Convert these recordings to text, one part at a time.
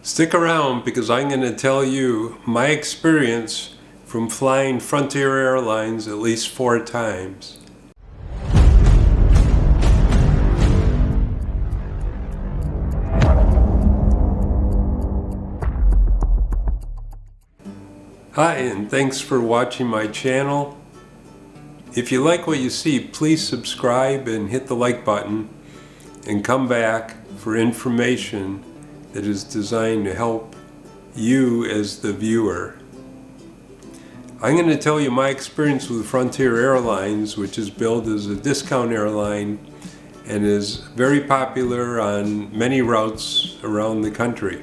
Stick around because I'm going to tell you my experience from flying Frontier Airlines at least 4 times. Hi, and thanks for watching my channel. If you like what you see, please subscribe and hit the like button and come back for information that is designed to help you as the viewer. I'm going to tell you my experience with Frontier Airlines, which is billed as a discount airline and is very popular on many routes around the country.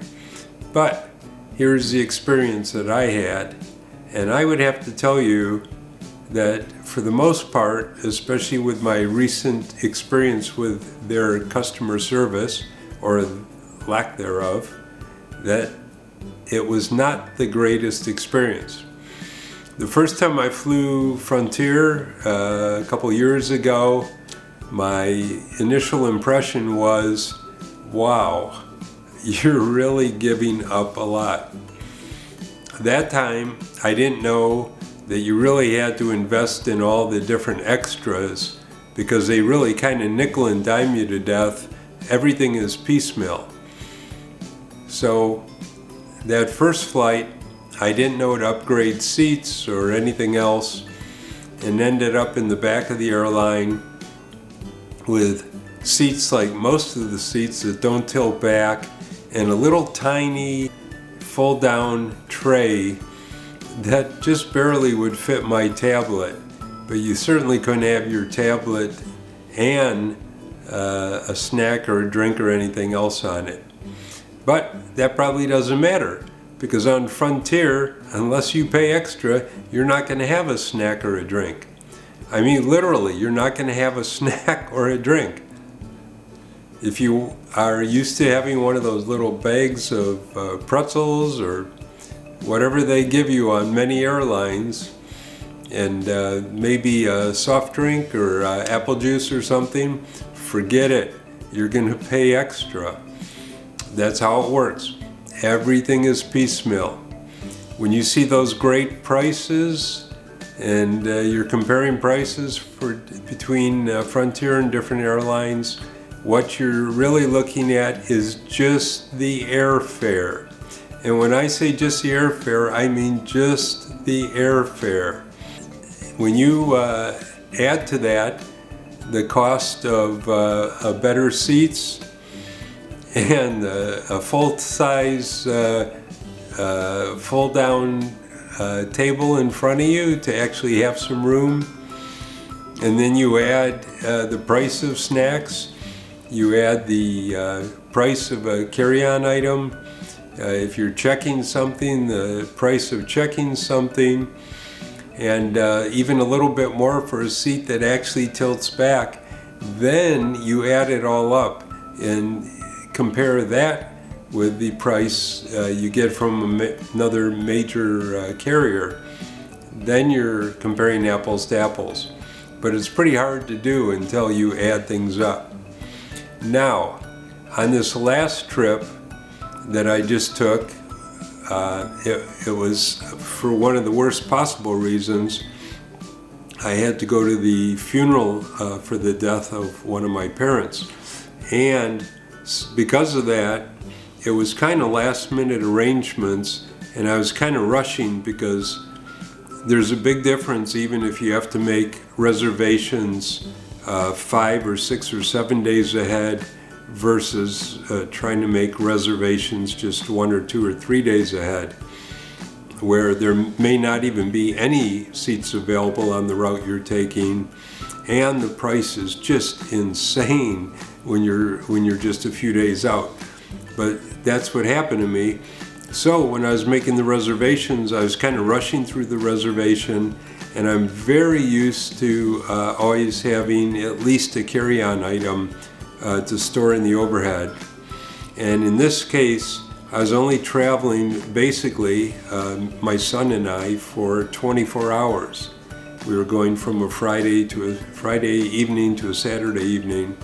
But here's the experience that I had, and I would have to tell you that for the most part, especially with my recent experience with their customer service, or lack thereof, that it was not the greatest experience. The first time I flew Frontier a couple years ago, my initial impression was, wow, you're really giving up a lot. That time, I didn't know that you really had to invest in all the different extras because they really kind of nickel and dime you to death. Everything is piecemeal. So that first flight, I didn't know to upgrade seats or anything else, and ended up in the back of the airline with seats like most of the seats that don't tilt back, and a little tiny fold-down tray that just barely would fit my tablet. But you certainly couldn't have your tablet and a snack or a drink or anything else on it. But that probably doesn't matter, because on Frontier, unless you pay extra, you're not going to have a snack or a drink. I mean, literally, you're not going to have a snack or a drink. If you are used to having one of those little bags of pretzels or whatever they give you on many airlines, and maybe a soft drink or apple juice or something, forget it. You're going to pay extra. That's how it works. Everything is piecemeal. When you see those great prices and you're comparing prices between Frontier and different airlines, what you're really looking at is just the airfare. And when I say just the airfare, I mean just the airfare. When you add to that the cost of better seats and a full-size fold-down table in front of you to actually have some room, and then you add the price of snacks, you add the price of a carry-on item, if you're checking something, the price of checking something, and even a little bit more for a seat that actually tilts back, then you add it all up and compare that with the price you get from another major carrier. Then you're comparing apples to apples. But it's pretty hard to do until you add things up. Now, on this last trip that I just took, it was for one of the worst possible reasons. I had to go to the funeral for the death of one of my parents. And because of that, it was kind of last minute arrangements, and I was kind of rushing because there's a big difference even if you have to make reservations 5 or 6 or 7 days ahead versus trying to make reservations just 1 or 2 or 3 days ahead, where there may not even be any seats available on the route you're taking, and the price is just insane when you're just a few days out. But that's what happened to me. So when I was making the reservations, I was kind of rushing through the reservation, and I'm very used to always having at least a carry-on item to store in the overhead. And in this case, I was only traveling, basically, my son and I, for 24 hours. We were going from a Friday evening to a Saturday evening.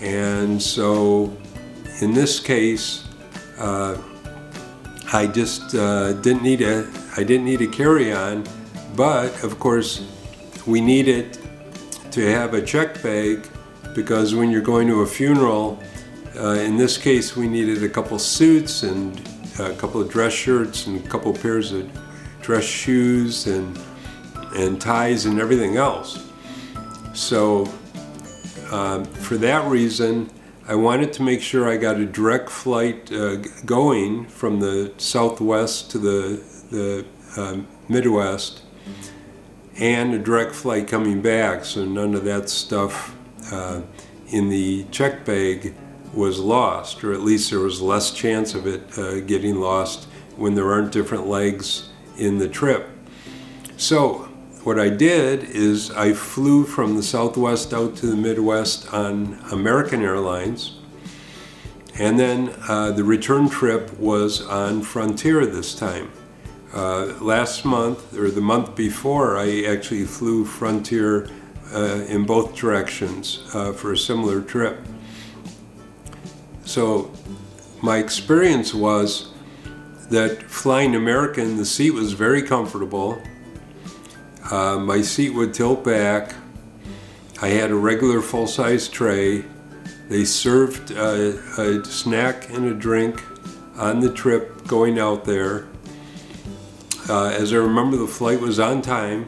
And so in this case, I just didn't need a carry-on, but of course we needed to have a check bag because when you're going to a funeral, in this case we needed a couple suits and a couple of dress shirts and a couple pairs of dress shoes and ties and everything else. So for that reason, I wanted to make sure I got a direct flight going from the Southwest to the Midwest, and a direct flight coming back, so none of that stuff in the check bag was lost, or at least there was less chance of it getting lost when there aren't different legs in the trip. So what I did is I flew from the Southwest out to the Midwest on American Airlines, and then the return trip was on Frontier this time. Last month, or the month before, I actually flew Frontier in both directions for a similar trip. So my experience was that flying American, the seat was very comfortable. My seat would tilt back. I had a regular full-size tray. They served a snack and a drink on the trip going out there. As I remember, the flight was on time,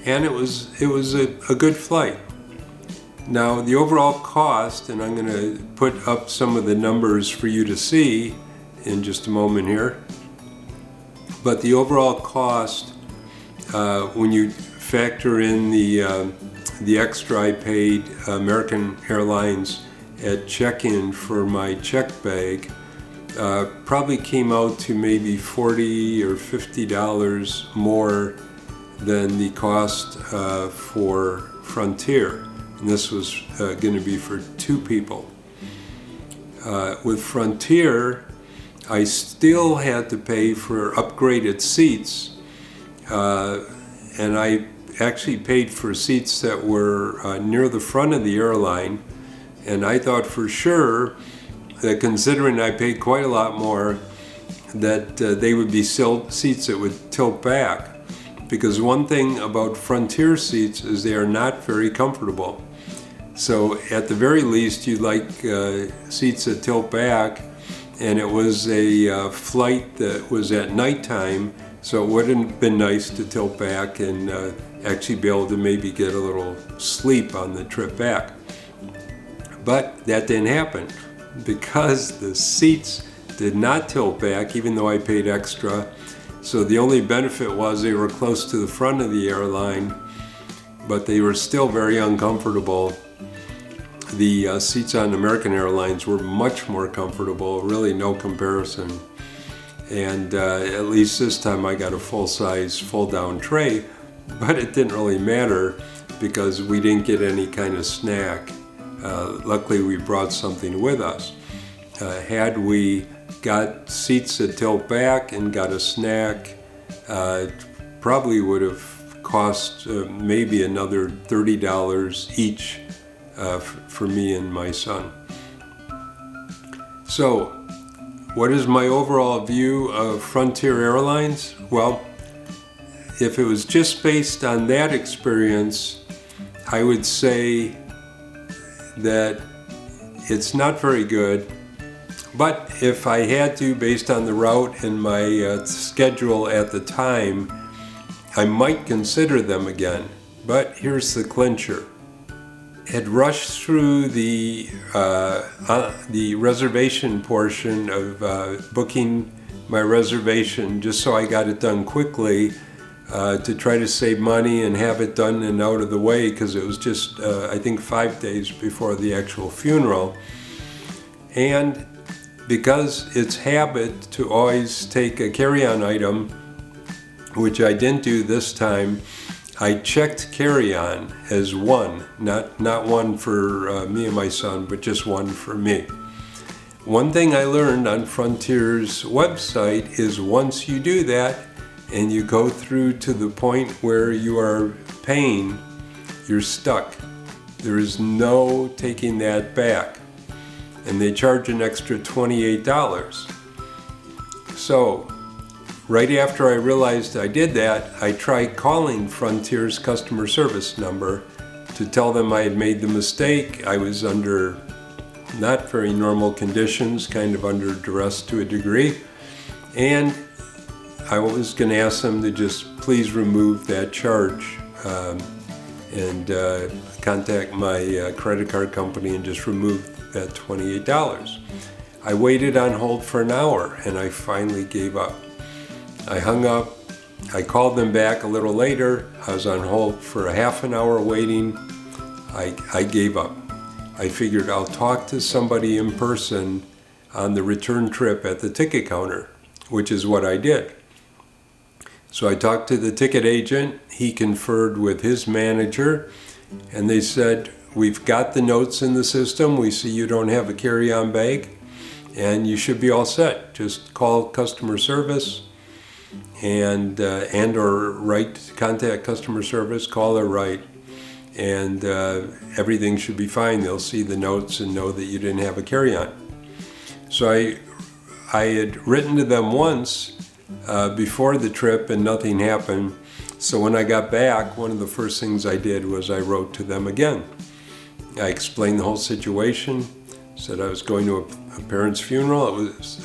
and it was a good flight. Now, the overall cost, and I'm going to put up some of the numbers for you to see in just a moment here, but the overall cost, when you factor in the extra I paid American Airlines at check-in for my check bag, probably came out to maybe $40 or $50 more than the cost for Frontier. And this was going to be for 2 people. With Frontier, I still had to pay for upgraded seats, and I actually paid for seats that were near the front of the airline, and I thought for sure that, considering I paid quite a lot more, that they would be seats that would tilt back. Because one thing about Frontier seats is they are not very comfortable. So at the very least, you'd like seats that tilt back, and it was a flight that was at nighttime, so it would have been nice to tilt back and actually be able to maybe get a little sleep on the trip back. But that didn't happen because the seats did not tilt back, even though I paid extra. So the only benefit was they were close to the front of the airline, but they were still very uncomfortable. The seats on American Airlines were much more comfortable, really no comparison. And at least this time I got a full-size, full-down tray, but it didn't really matter because we didn't get any kind of snack. Luckily we brought something with us. Had we got seats that tilt back and got a snack, probably would have cost maybe another $30 each for me and my son. So, what is my overall view of Frontier Airlines? Well, if it was just based on that experience, I would say that it's not very good. But if I had to, based on the route and my schedule at the time, I might consider them again. But here's the clincher. Had rushed through the reservation portion of booking my reservation just so I got it done quickly to try to save money and have it done and out of the way, because it was just I think 5 days before the actual funeral. And because it's habit to always take a carry-on item, which I didn't do this time, I checked carry-on as one, not one for me and my son, but just one for me. One thing I learned on Frontier's website is once you do that and you go through to the point where you are paying, you're stuck. There is no taking that back. And they charge an extra $28. So, right after I realized I did that, I tried calling Frontier's customer service number to tell them I had made the mistake. I was under not very normal conditions, kind of under duress to a degree, and I was going to ask them to just please remove that charge and contact my credit card company and just remove that $28. I waited on hold for an hour and I finally gave up. I hung up. I called them back a little later. I was on hold for a half an hour waiting. I gave up. I figured I'll talk to somebody in person on the return trip at the ticket counter, which is what I did. So I talked to the ticket agent. He conferred with his manager, and they said, we've got the notes in the system. We see you don't have a carry-on bag, and you should be all set. Just call customer service and or contact customer service, call or write, and everything should be fine. They'll see the notes and know that you didn't have a carry-on. So I had written to them once before the trip and nothing happened. So when I got back, one of the first things I did was I wrote to them again. I explained the whole situation, said I was going to a parent's funeral. It was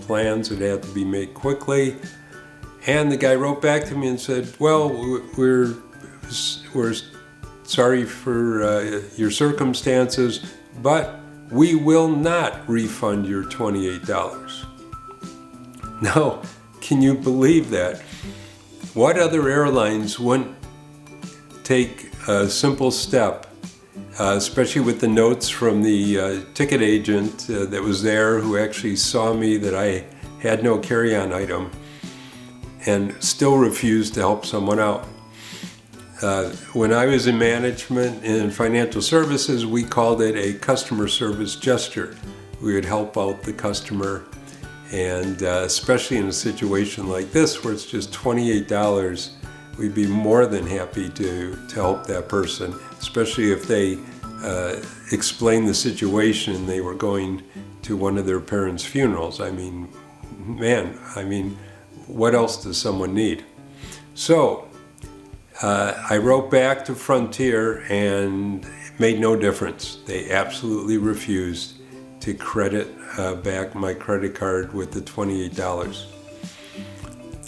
plans that had to be made quickly. And the guy wrote back to me and said, well, we're sorry for your circumstances, but we will not refund your $28. Now, can you believe that? What other airlines wouldn't take a simple step, especially with the notes from the ticket agent that was there, who actually saw me that I had no carry-on item, and still refused to help someone out? When I was in management in financial services, we called it a customer service gesture. We would help out the customer, and especially in a situation like this where it's just $28, we'd be more than happy to help that person, especially if they explained the situation. They were going to one of their parents' funerals. I mean, what else does someone need? So I wrote back to Frontier, and it made no difference. They absolutely refused to credit back my credit card with the $28.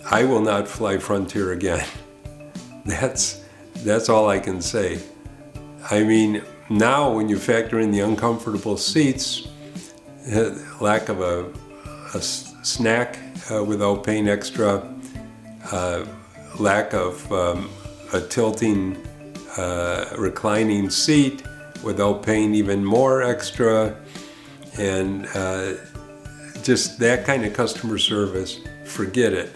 I will not fly Frontier again. That's all I can say. I mean, now when you factor in the uncomfortable seats, lack of a snack without paying extra, lack of a tilting reclining seat without paying even more extra, and just that kind of customer service, forget it.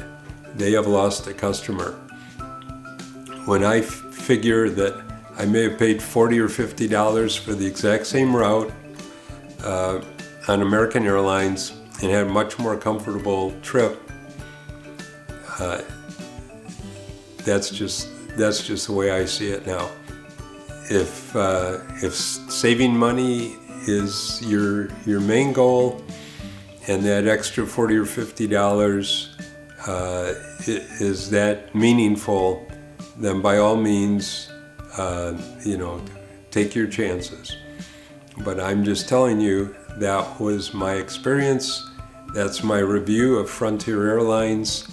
They have lost a customer. When I figure that I may have paid $40 or $50 for the exact same route on American Airlines and had a much more comfortable trip, that's just the way I see it now. If saving money is your main goal, and that extra $40 or $50 is that meaningful, then by all means, take your chances. But I'm just telling you, that was my experience. That's my review of Frontier Airlines,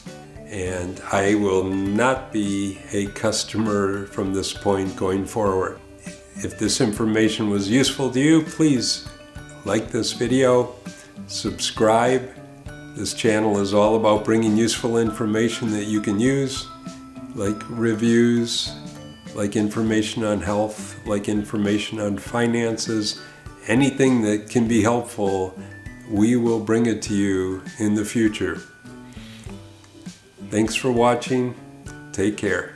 and I will not be a customer from this point going forward. If this information was useful to you, please like this video, subscribe. This channel is all about bringing useful information that you can use, like reviews, like information on health, like information on finances. Anything that can be helpful, we will bring it to you in the future. Thanks for watching. Take care.